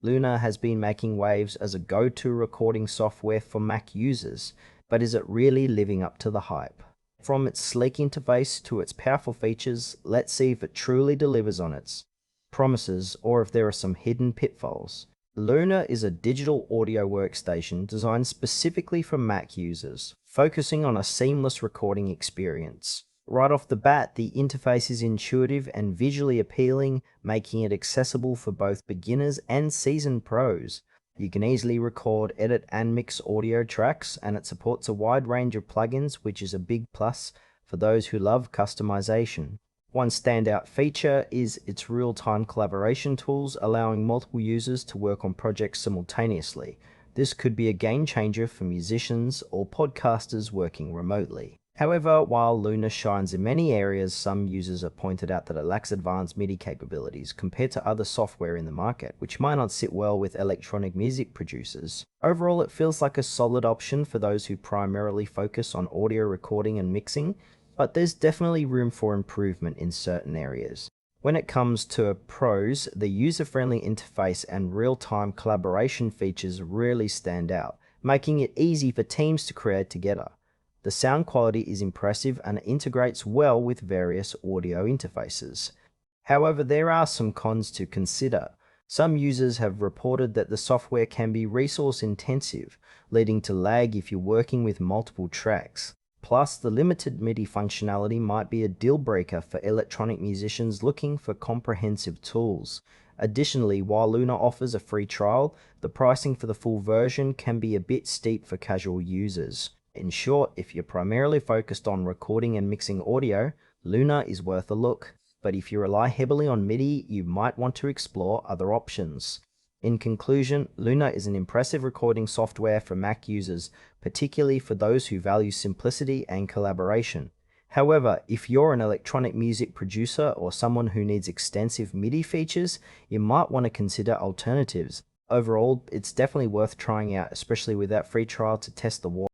Luna has been making waves as a go-to recording software for Mac users, but is it really living up to the hype? From its sleek interface to its powerful features, let's see if it truly delivers on its promises or if there are some hidden pitfalls. Luna is a digital audio workstation designed specifically for Mac users, focusing on a seamless recording experience. Right off the bat, the interface is intuitive and visually appealing, making it accessible for both beginners and seasoned pros. You can easily record, edit, and mix audio tracks, and it supports a wide range of plugins, which is a big plus for those who love customization. One standout feature is its real-time collaboration tools, allowing multiple users to work on projects simultaneously. This could be a game changer for musicians or podcasters working remotely. However, while Luna shines in many areas, some users have pointed out that it lacks advanced MIDI capabilities compared to other software in the market, which might not sit well with electronic music producers. Overall, it feels like a solid option for those who primarily focus on audio recording and mixing, but there's definitely room for improvement in certain areas. When it comes to pros, the user-friendly interface and real-time collaboration features really stand out, making it easy for teams to create together. The sound quality is impressive and it integrates well with various audio interfaces. However, there are some cons to consider. Some users have reported that the software can be resource-intensive, leading to lag if you're working with multiple tracks. Plus, the limited MIDI functionality might be a deal breaker for electronic musicians looking for comprehensive tools. Additionally, while Luna offers a free trial, the pricing for the full version can be a bit steep for casual users. In short, if you're primarily focused on recording and mixing audio, Luna is worth a look. But if you rely heavily on MIDI, you might want to explore other options. In conclusion, Luna is an impressive recording software for Mac users, particularly for those who value simplicity and collaboration. However, if you're an electronic music producer or someone who needs extensive MIDI features, you might want to consider alternatives. Overall, it's definitely worth trying out, especially with that free trial to test the waters.